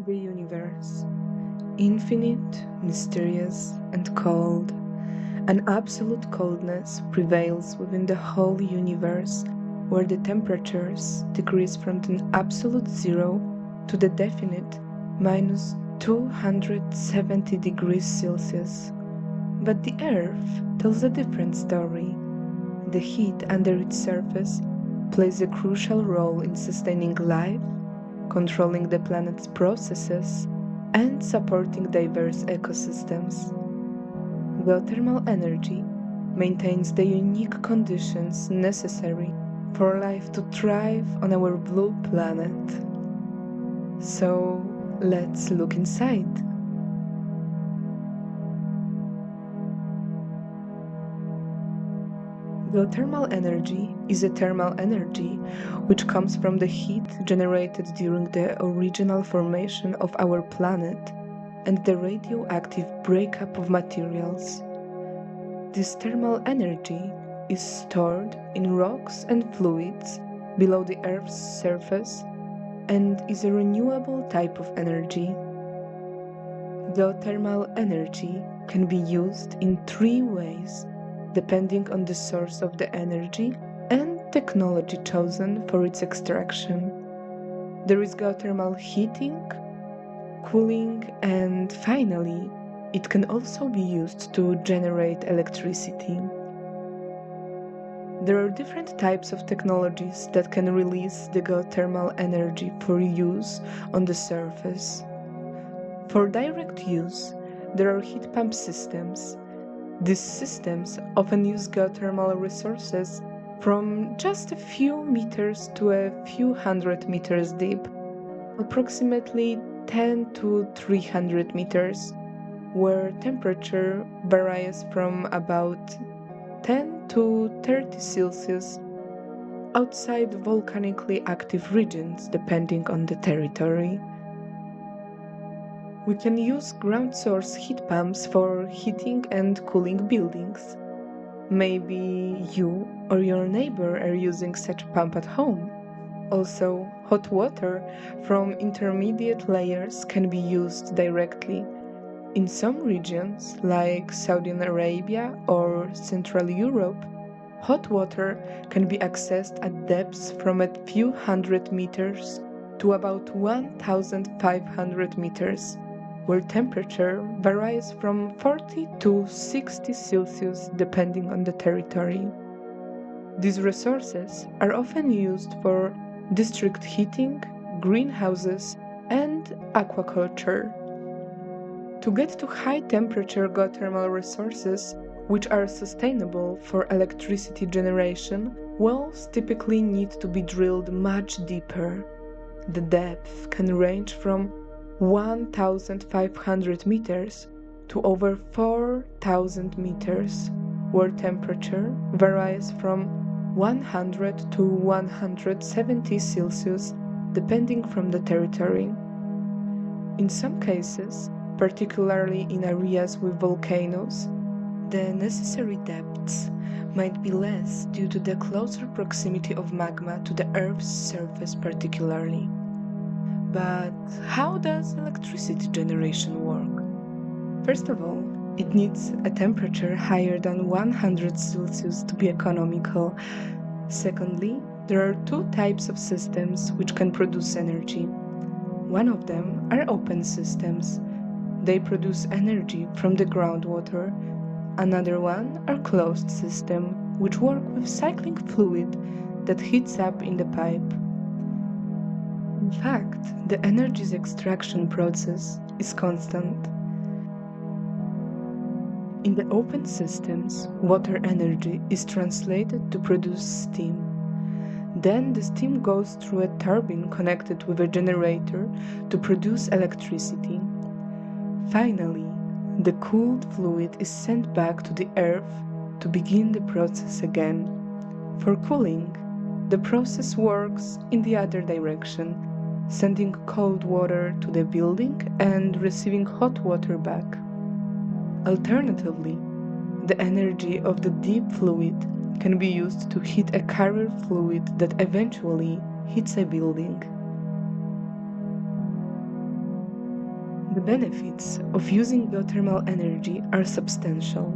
The universe, infinite, mysterious, and cold. An absolute coldness prevails within the whole universe, where the temperatures decrease from the absolute zero to the definite minus 270 degrees Celsius. But the Earth tells a different story. The heat under its surface plays a crucial role in sustaining life, controlling the planet's processes, and supporting diverse ecosystems. Geothermal energy maintains the unique conditions necessary for life to thrive on our blue planet. So, let's look inside. Geothermal energy is a thermal energy which comes from the heat generated during the original formation of our planet and the radioactive breakup of materials. This thermal energy is stored in rocks and fluids below the Earth's surface and is a renewable type of energy. Geothermal energy can be used in three ways, depending on the source of the energy and technology chosen for its extraction. There is geothermal heating, cooling, and finally, it can also be used to generate electricity. There are different types of technologies that can release the geothermal energy for use on the surface. For direct use, there are heat pump systems. These systems often use geothermal resources from just a few meters to a few hundred meters deep, approximately 10 to 300 meters, where temperature varies from about 10 to 30 Celsius outside volcanically active regions depending on the territory. We can use ground source heat pumps for heating and cooling buildings. Maybe you or your neighbor are using such a pump at home. Also, hot water from intermediate layers can be used directly. In some regions, like Saudi Arabia or Central Europe, hot water can be accessed at depths from a few hundred meters to about 1,500 meters, where temperature varies from 40 to 60 Celsius depending on the territory. These resources are often used for district heating, greenhouses, and aquaculture. To get to high-temperature geothermal resources, which are sustainable for electricity generation, wells typically need to be drilled much deeper. The depth can range from 1,500 meters to over 4,000 meters, where temperature varies from 100 to 170 Celsius depending from the territory. In some cases, particularly in areas with volcanoes, the necessary depths might be less due to the closer proximity of magma to the Earth's surface particularly. But how does electricity generation work? First of all, it needs a temperature higher than 100 Celsius to be economical. Secondly, there are two types of systems which can produce energy. One of them are open systems. They produce energy from the groundwater. Another one are closed systems, which work with cycling fluid that heats up in the pipe. In fact, the energy's extraction process is constant. In the open systems, water energy is translated to produce steam. Then the steam goes through a turbine connected with a generator to produce electricity. Finally, the cooled fluid is sent back to the earth to begin the process again. For cooling, the process works in the other direction, sending cold water to the building and receiving hot water back. Alternatively, the energy of the deep fluid can be used to heat a carrier fluid that eventually heats a building. The benefits of using geothermal energy are substantial.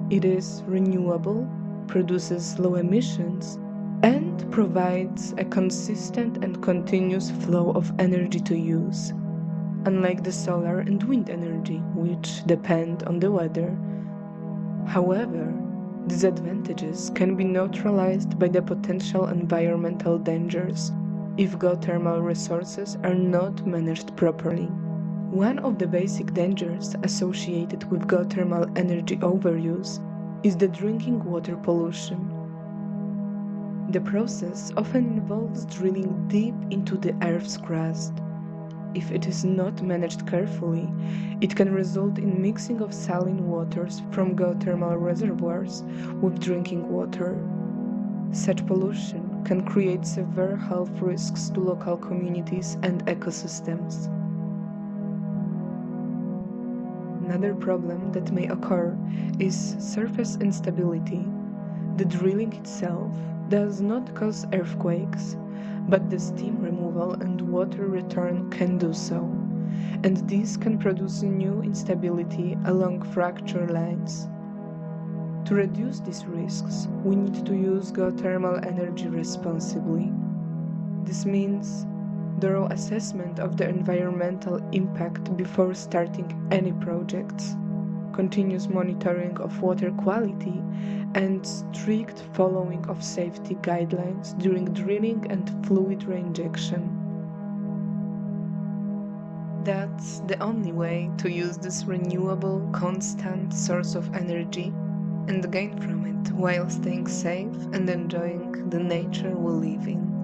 It is renewable, produces low emissions, and provides a consistent and continuous flow of energy to use, unlike the solar and wind energy, which depend on the weather. However, disadvantages can be neutralized by the potential environmental dangers if geothermal resources are not managed properly. One of the basic dangers associated with geothermal energy overuse is the drinking water pollution. The process often involves drilling deep into the Earth's crust. If it is not managed carefully, it can result in mixing of saline waters from geothermal reservoirs with drinking water. Such pollution can create severe health risks to local communities and ecosystems. Another problem that may occur is surface instability. The drilling itself does not cause earthquakes, but the steam removal and water return can do so, and this can produce new instability along fracture lines. To reduce these risks, we need to use geothermal energy responsibly. This means thorough assessment of the environmental impact before starting any projects, continuous monitoring of water quality, and strict following of safety guidelines during drilling and fluid reinjection. That's the only way to use this renewable, constant source of energy and gain from it while staying safe and enjoying the nature we live in.